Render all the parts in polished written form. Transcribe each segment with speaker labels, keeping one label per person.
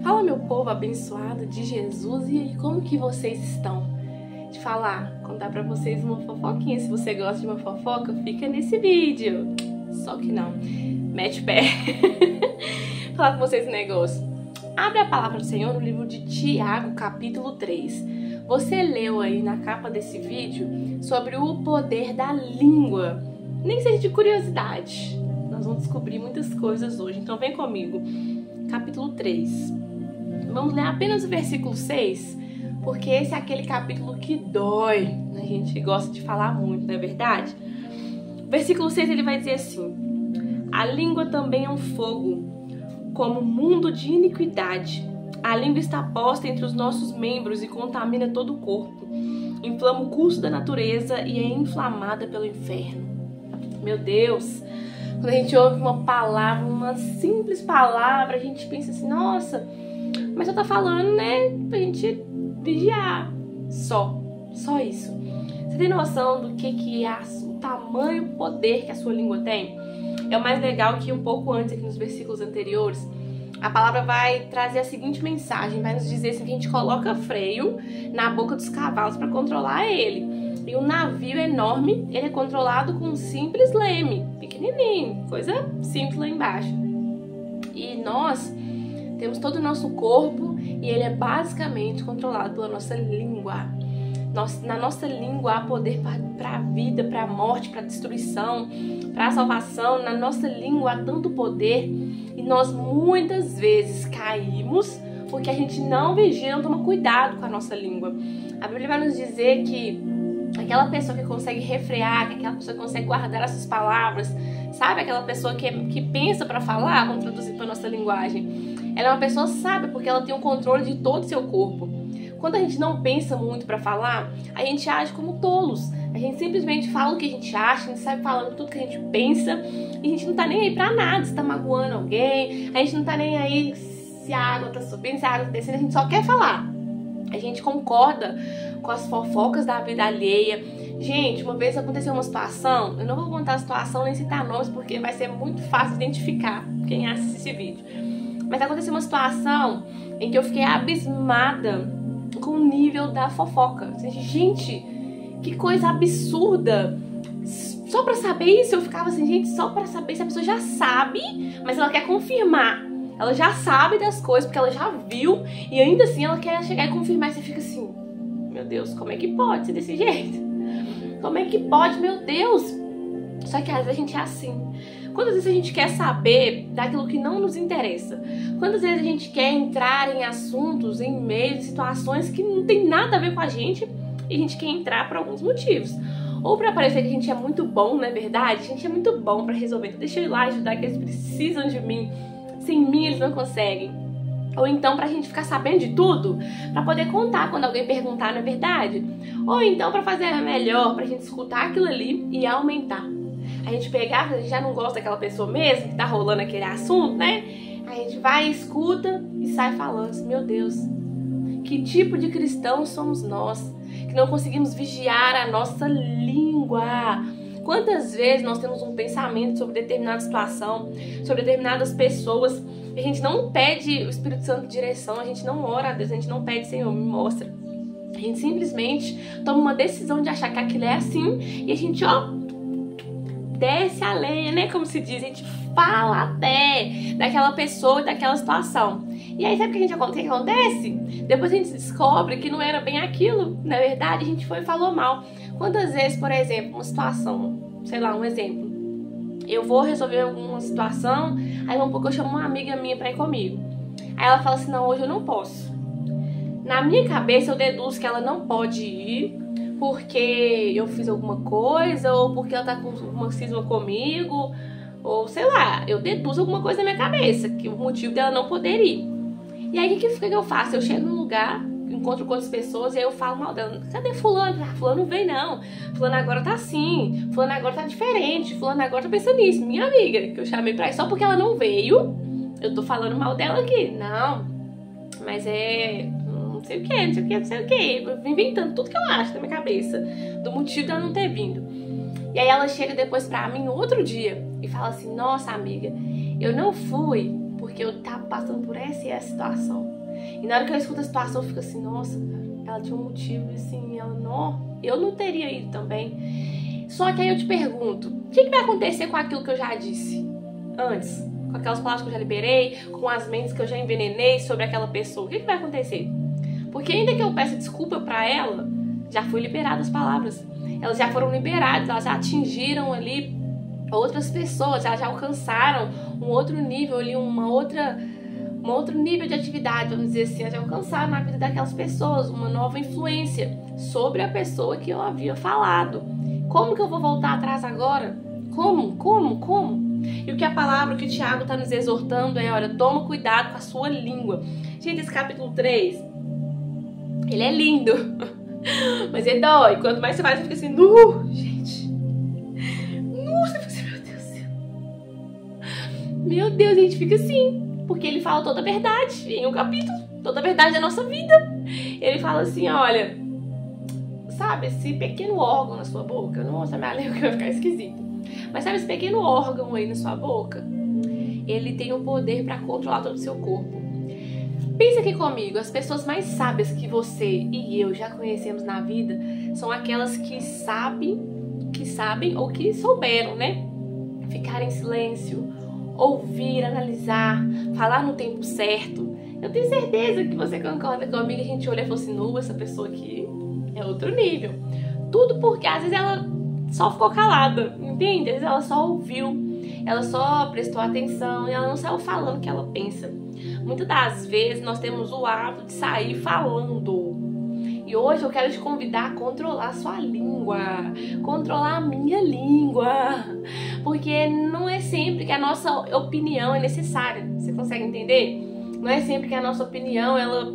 Speaker 1: Fala, meu povo abençoado de Jesus, e aí, como que vocês estão? De falar, contar pra vocês uma fofoquinha. Se você gosta de uma fofoca, fica nesse vídeo. Só que não, mete pé. Falar com vocês um negócio. Abre a palavra do Senhor no livro de Tiago, capítulo 3. Você leu aí na capa desse vídeo sobre o poder da língua. Nem seja de curiosidade. Nós vamos descobrir muitas coisas hoje, então vem comigo. Capítulo 3. Vamos ler apenas o versículo 6, porque esse é aquele capítulo que dói. A gente gosta de falar muito, não é verdade? O versículo 6 ele vai dizer assim: a língua também é um fogo, como mundo de iniquidade. A língua está posta entre os nossos membros e contamina todo o corpo. Inflama o curso da natureza e é inflamada pelo inferno. Meu Deus! Quando a gente ouve uma palavra, uma simples palavra, a gente pensa assim, nossa, mas só tá falando, né, pra gente vigiar. Só isso. Você tem noção do que é o tamanho, o poder que a sua língua tem? É o mais legal que um pouco antes, aqui nos versículos anteriores, a palavra vai trazer a seguinte mensagem, vai nos dizer assim, que a gente coloca freio na boca dos cavalos para controlar ele. E o navio enorme, ele é controlado com um simples leme, pequenininho, coisa simples lá embaixo. E nós temos todo o nosso corpo e ele é basicamente controlado pela nossa língua. Na nossa língua há poder para a vida, para a morte, para a destruição, para a salvação. Na nossa língua há tanto poder e nós muitas vezes caímos porque a gente não vigia, não toma cuidado com a nossa língua. A Bíblia vai nos dizer que aquela pessoa que consegue refrear, que aquela pessoa que consegue guardar essas palavras, sabe? Aquela pessoa que pensa para falar, vamos traduzir para nossa linguagem. Ela é uma pessoa sábia porque ela tem o controle de todo o seu corpo. Quando a gente não pensa muito para falar, a gente age como tolos. A gente simplesmente fala o que a gente acha, a gente sai falando tudo que a gente pensa e a gente não tá nem aí pra nada, se tá magoando alguém, a gente não tá nem aí se a água tá subindo, se a água tá descendo, a gente só quer falar. A gente concorda com as fofocas da vida alheia. Gente, uma vez aconteceu uma situação, eu não vou contar a situação nem citar nomes porque vai ser muito fácil identificar quem assiste esse vídeo. Mas aconteceu uma situação em que eu fiquei abismada com o nível da fofoca. Gente, que coisa absurda. Só pra saber isso, eu ficava assim, gente, só pra saber se a pessoa já sabe, mas ela quer confirmar. Ela já sabe das coisas, porque ela já viu, e ainda assim ela quer chegar e confirmar. E você fica assim, meu Deus, como é que pode ser desse jeito? Como é que pode, meu Deus? Só que às vezes a gente é assim. Quantas vezes a gente quer saber daquilo que não nos interessa? Quantas vezes a gente quer entrar em assuntos, em meios, situações que não tem nada a ver com a gente, e a gente quer entrar por alguns motivos. Ou pra parecer que a gente é muito bom, não é verdade? A gente é muito bom pra resolver. Então deixa eu ir lá ajudar, que eles precisam de mim. Sem mim eles não conseguem. Ou então pra gente ficar sabendo de tudo, pra poder contar quando alguém perguntar, não é verdade? Ou então pra fazer melhor, pra gente escutar aquilo ali e aumentar. A gente pegar, a gente já não gosta daquela pessoa mesmo, que tá rolando aquele assunto, né? A gente vai, escuta e sai falando assim, meu Deus, que tipo de cristãos somos nós, que não conseguimos vigiar a nossa língua. Quantas vezes nós temos um pensamento sobre determinada situação, sobre determinadas pessoas, e a gente não pede o Espírito Santo de direção, a gente não ora a Deus, a gente não pede, Senhor, me mostra. A gente simplesmente toma uma decisão de achar que aquilo é assim, e a gente, desce a lenha, né? Como se diz, a gente fala até daquela pessoa e daquela situação. E aí, sabe o que acontece? Depois a gente descobre que não era bem aquilo, na verdade, a gente foi e falou mal. Quantas vezes, por exemplo, uma situação, sei lá, um exemplo, eu vou resolver alguma situação, aí um pouco eu chamo uma amiga minha pra ir comigo. Aí ela fala assim, não, hoje eu não posso. Na minha cabeça eu deduzo que ela não pode ir porque eu fiz alguma coisa, ou porque ela tá com uma cisma comigo, ou sei lá, eu deduzo alguma coisa na minha cabeça, que o motivo dela não poder ir. E aí o que eu faço? Eu chego num lugar, encontro com outras pessoas e aí eu falo mal dela. Cadê fulano? Ah, fulano não vem não. Fulano agora tá assim. Fulano agora tá diferente. Fulano agora tá pensando nisso. Minha amiga, que eu chamei pra ir só porque ela não veio, eu tô falando mal dela aqui. Não, mas não sei o que, não sei o que, não sei o que. Eu vim inventando tudo que eu acho na minha cabeça do motivo dela não ter vindo. E aí ela chega depois pra mim no outro dia e fala assim, nossa amiga, eu não fui porque porque eu tava passando por essa e essa situação. E na hora que eu escuto a situação, eu fico assim, nossa, ela tinha um motivo, assim, eu não teria ido também. Só que aí eu te pergunto, o que vai acontecer com aquilo que eu já disse antes? Com aquelas palavras que eu já liberei, com as mentes que eu já envenenei sobre aquela pessoa, o que vai acontecer? Porque ainda que eu peça desculpa pra ela, já foi liberada as palavras. Elas já foram liberadas, elas já atingiram ali outras pessoas, elas já alcançaram um outro nível ali, um outro nível de atividade, vamos dizer assim, elas já alcançaram na vida daquelas pessoas uma nova influência sobre a pessoa que eu havia falado. Como que eu vou voltar atrás agora? Como? E o que a palavra, que o Tiago está nos exortando é, olha, toma cuidado com a sua língua. Gente, esse capítulo 3, ele é lindo, mas ele dói. Quanto mais você vai, você fica assim, gente. Você fica assim, meu Deus, a gente fica assim, porque ele fala toda a verdade em um capítulo, toda a verdade da nossa vida. Ele fala assim, olha, sabe, esse pequeno órgão na sua boca, nossa, minha língua vai ficar esquisita. Mas sabe esse pequeno órgão aí na sua boca? Ele tem o poder para controlar todo o seu corpo. Pensa aqui comigo, as pessoas mais sábias que você e eu já conhecemos na vida são aquelas que sabem ou que souberam, né? Ficar em silêncio, ouvir, analisar, falar no tempo certo. Eu tenho certeza que você concorda comigo, a gente olha e fala assim, essa pessoa aqui é outro nível. Tudo porque às vezes ela só ficou calada, entende? Às vezes ela só ouviu, ela só prestou atenção e ela não saiu falando o que ela pensa. Muitas das vezes nós temos o hábito de sair falando. E hoje eu quero te convidar a controlar a sua língua, controlar a minha língua, porque não é sempre que a nossa opinião é necessária. Você consegue entender? Não é sempre que a nossa opinião ela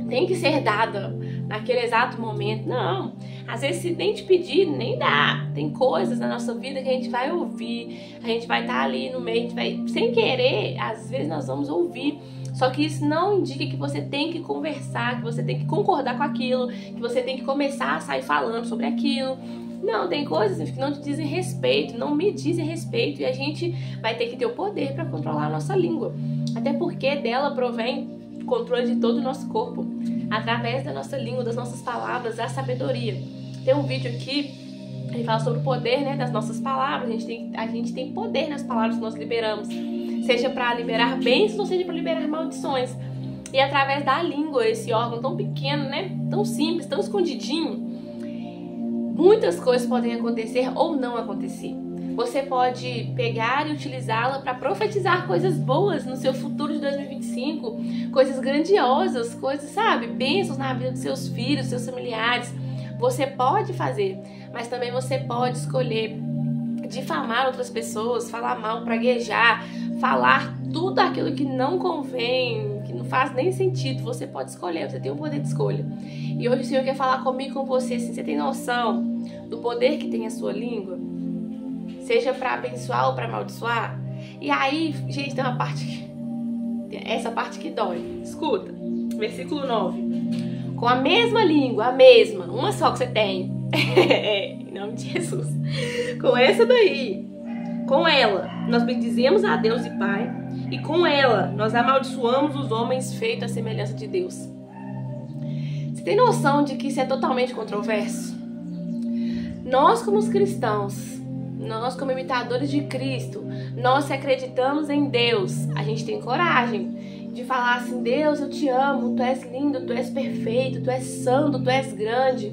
Speaker 1: tem que ser dada naquele exato momento. Não, às vezes se nem te pedir, nem dá. Tem coisas na nossa vida que a gente vai ouvir, a gente vai estar ali no meio, a gente vai, sem querer, às vezes nós vamos ouvir. Só que isso não indica que você tem que conversar, que você tem que concordar com aquilo, que você tem que começar a sair falando sobre aquilo. Não, tem coisas que não te dizem respeito, não me dizem respeito, e a gente vai ter que ter o poder para controlar a nossa língua. Até porque dela provém o controle de todo o nosso corpo, através da nossa língua, das nossas palavras, a sabedoria. Tem um vídeo aqui, ele fala sobre o poder, né, das nossas palavras. A gente tem poder nas palavras que nós liberamos, seja para liberar bênçãos ou seja para liberar maldições. E através da língua, esse órgão tão pequeno, né, tão simples, tão escondidinho, muitas coisas podem acontecer ou não acontecer. Você pode pegar e utilizá-la para profetizar coisas boas no seu futuro de 2025, coisas grandiosas, coisas, sabe, bênçãos na vida dos seus filhos, seus familiares. Você pode fazer, mas também você pode escolher difamar outras pessoas, falar mal, praguejar, falar tudo aquilo que não convém, que não faz nem sentido. Você pode escolher, você tem o poder de escolha. E hoje o Senhor quer falar comigo, com você, assim, você tem noção do poder que tem a sua língua? Seja para abençoar ou para amaldiçoar. E aí, gente, tem uma parte essa parte que dói. Escuta, versículo 9. Com a mesma língua, uma só que você tem. Em nome de Jesus. Com essa daí, com ela, nós bendizemos a Deus e Pai, e com ela nós amaldiçoamos os homens feitos à semelhança de Deus. Você tem noção de que isso é totalmente controverso? Nós, como os cristãos, nós como imitadores de Cristo, nós que acreditamos em Deus, a gente tem coragem de falar assim, Deus, eu te amo, tu és lindo, tu és perfeito, tu és santo, tu és grande.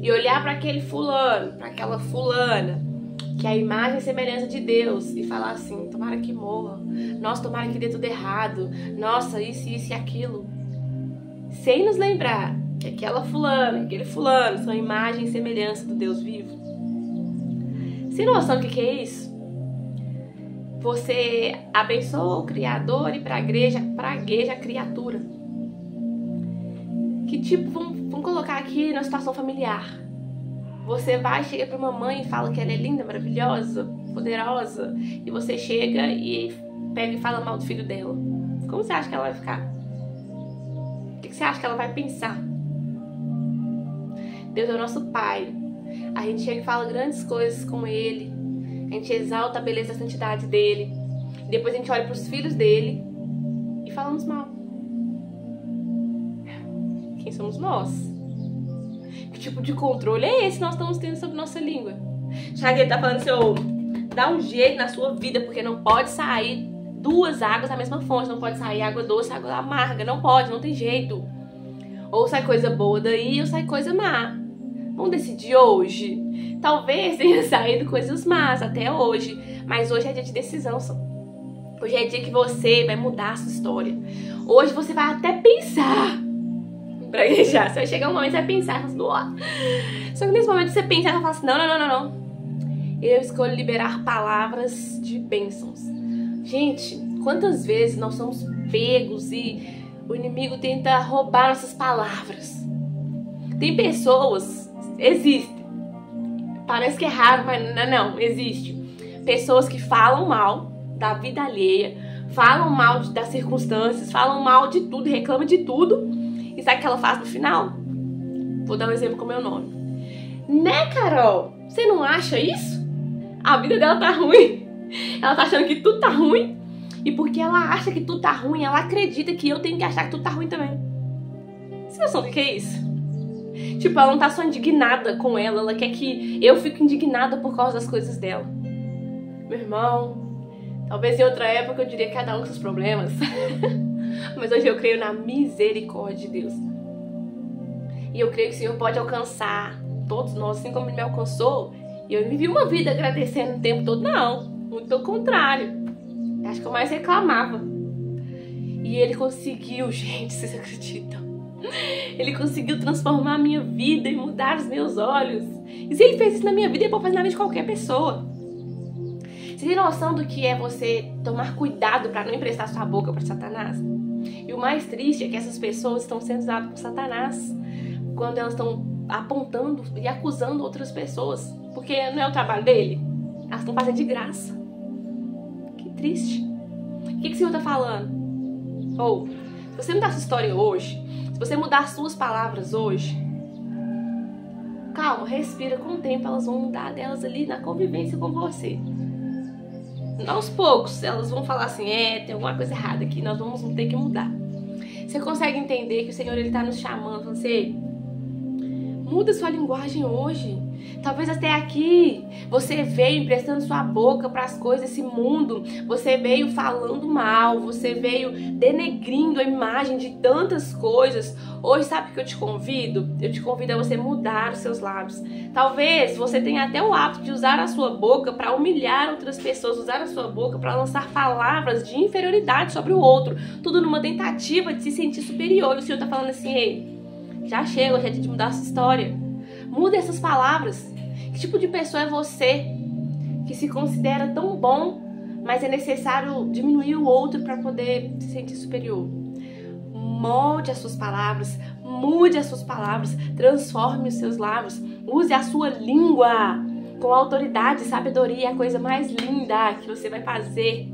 Speaker 1: E olhar para aquele fulano, para aquela fulana, que é a imagem e semelhança de Deus, e falar assim, tomara que morra, nossa, tomara que dê tudo errado, nossa, isso e aquilo. Sem nos lembrar que aquela fulana, aquele fulano são a imagem e semelhança do Deus vivo. Sem noção do que é isso? Você abençoa o Criador e pragueja a criatura. Que tipo, vamos colocar aqui na situação familiar. Você vai, chega pra uma mãe e fala que ela é linda, maravilhosa, poderosa, e você chega e pega e fala mal do filho dela. Como você acha que ela vai ficar? O que você acha que ela vai pensar? Deus é o nosso Pai. A gente chega e fala grandes coisas com Ele. A gente exalta a beleza e a santidade dele. Depois a gente olha para os filhos dele e falamos mal. Quem somos nós? Que tipo de controle é esse que nós estamos tendo sobre nossa língua? Já que ele tá falando assim, ô, dá um jeito na sua vida, porque não pode sair duas águas da mesma fonte, não pode sair água doce e água amarga, não pode, não tem jeito. Ou sai coisa boa daí, ou sai coisa má. Vamos decidir hoje. Talvez tenha saído coisas más até hoje, mas hoje é dia de decisão. Hoje é dia que você vai mudar a sua história. Hoje você vai até pensar. Praguejar. Você vai chegar um momento e vai pensar. Só que nesse momento você pensa e fala assim, não. Eu escolho liberar palavras de bênçãos. Gente, quantas vezes nós somos pegos e o inimigo tenta roubar nossas palavras. Tem pessoas, existe. Parece que é raro, mas não, existe. Pessoas que falam mal da vida alheia, falam mal das circunstâncias, falam mal de tudo, reclamam de tudo. E sabe o que ela faz no final? Vou dar um exemplo com o meu nome. Né, Carol? Você não acha isso? A vida dela tá ruim. Ela tá achando que tudo tá ruim. E porque ela acha que tudo tá ruim, ela acredita que eu tenho que achar que tudo tá ruim também. Você não sabe o que é isso? Tipo, ela não tá só indignada com ela quer que eu fique indignada por causa das coisas dela. Meu irmão, talvez em outra época eu diria que cada um com seus problemas. Mas hoje eu creio na misericórdia de Deus. E eu creio que o Senhor pode alcançar todos nós, assim como Ele me alcançou. E eu vivi uma vida agradecendo o tempo todo. Não, muito pelo contrário. Acho que eu mais reclamava. E Ele conseguiu, gente, vocês acreditam? Ele conseguiu transformar a minha vida e mudar os meus olhos. E se Ele fez isso na minha vida, Ele pode fazer na vida de qualquer pessoa. Você tem noção do que é você tomar cuidado para não emprestar sua boca para Satanás? E o mais triste é que essas pessoas estão sendo usadas por Satanás quando elas estão apontando e acusando outras pessoas. Porque não é o trabalho dele. Elas estão fazendo de graça. Que triste. O que o Senhor está falando? Ou, se você mudar sua história hoje, se você mudar suas palavras hoje, calma, respira, com o tempo elas vão mudar delas ali na convivência com você. Aos poucos, elas vão falar assim, tem alguma coisa errada aqui, nós vamos ter que mudar. Você consegue entender que o Senhor está nos chamando, falando assim, muda sua linguagem hoje. Talvez até aqui você veio emprestando sua boca para as coisas desse mundo, você veio falando mal, você veio denegrindo a imagem de tantas coisas. Hoje, sabe o que eu te convido? Eu te convido a você mudar os seus lábios. Talvez você tenha até o hábito de usar a sua boca para humilhar outras pessoas, usar a sua boca para lançar palavras de inferioridade sobre o outro, tudo numa tentativa de se sentir superior. E o Senhor está falando assim, ei, já chega, hoje é dia de mudar a sua história. Muda essas palavras. Que tipo de pessoa é você que se considera tão bom, mas é necessário diminuir o outro para poder se sentir superior? Molde as suas palavras, mude as suas palavras, transforme os seus lábios, use a sua língua com autoridade e sabedoria. É a coisa mais linda que você vai fazer.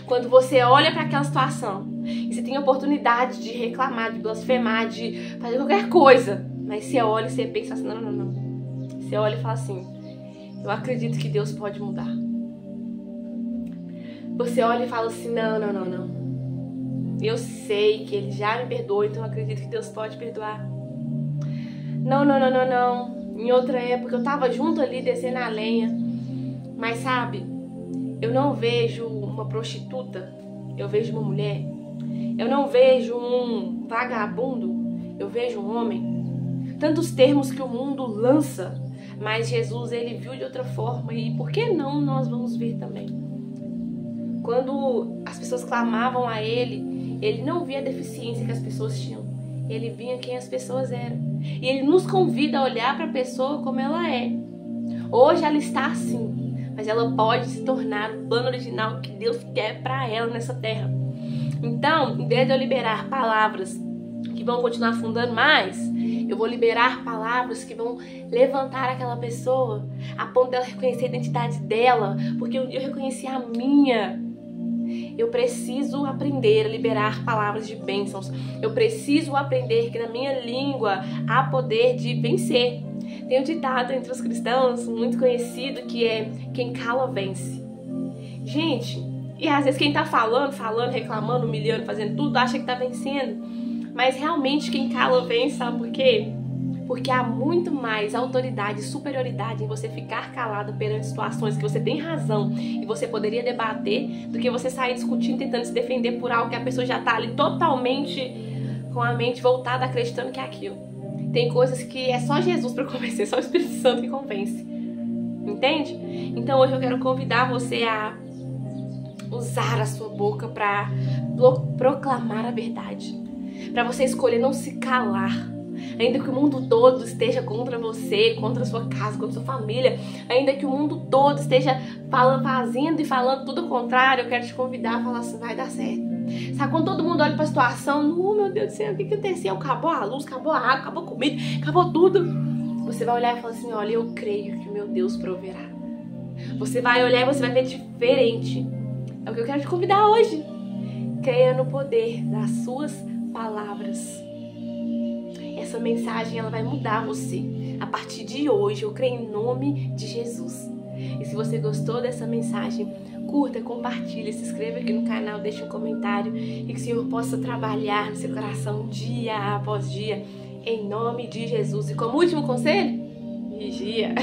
Speaker 1: Quando você olha para aquela situação e você tem a oportunidade de reclamar, de blasfemar, de fazer qualquer coisa, mas você olha e você pensa assim, não. Você olha e fala assim, eu acredito que Deus pode mudar. Você olha e fala assim, não. Eu sei que Ele já me perdoou, então eu acredito que Deus pode perdoar. Não. Em outra época eu tava junto ali descendo a lenha, mas sabe, eu não vejo uma prostituta, eu vejo uma mulher. Eu não vejo um vagabundo, eu vejo um homem. Tantos termos que o mundo lança, mas Jesus, Ele viu de outra forma, e por que não nós vamos ver também? Quando as pessoas clamavam a Ele, Ele não via a deficiência que as pessoas tinham, Ele via quem as pessoas eram. E Ele nos convida a olhar para a pessoa como ela é. Hoje ela está assim, mas ela pode se tornar o plano original que Deus quer para ela nessa terra. Então, em vez de eu liberar palavras que vão continuar afundando mais, eu vou liberar palavras que vão levantar aquela pessoa a ponto dela reconhecer a identidade dela, porque eu reconheci a minha. Eu preciso aprender a liberar palavras de bênçãos. Eu preciso aprender que na minha língua há poder de vencer. Tem um ditado entre os cristãos muito conhecido que é: quem cala vence. Gente, E às vezes quem tá falando, reclamando, humilhando, fazendo tudo, acha que tá vencendo. Mas realmente quem cala vence, sabe por quê? Porque há muito mais autoridade e superioridade em você ficar calado perante situações que você tem razão e você poderia debater, do que você sair discutindo, tentando se defender por algo que a pessoa já tá ali totalmente com a mente voltada, acreditando que é aquilo. Tem coisas que é só Jesus para convencer, só o Espírito Santo que convence. Entende? Então hoje eu quero convidar você a usar a sua boca para proclamar a verdade. Para você escolher não se calar. Ainda que o mundo todo esteja contra você, contra a sua casa, contra a sua família, ainda que o mundo todo esteja fazendo e falando tudo o contrário, eu quero te convidar a falar assim, vai dar certo. Sabe, quando todo mundo olha pra situação, meu Deus do céu, o que aconteceu? Acabou a luz, acabou a água, acabou a comida, acabou tudo. Você vai olhar e falar assim, olha, eu creio que o meu Deus proverá. Você vai olhar e você vai ver diferente. É o que eu quero te convidar hoje. Creia no poder das suas palavras. Essa mensagem ela vai mudar você. A partir de hoje, eu creio em nome de Jesus. E se você gostou dessa mensagem, curta, compartilhe, se inscreva aqui no canal, deixe um comentário e que o Senhor possa trabalhar no seu coração dia após dia, em nome de Jesus. E como último conselho, vigia.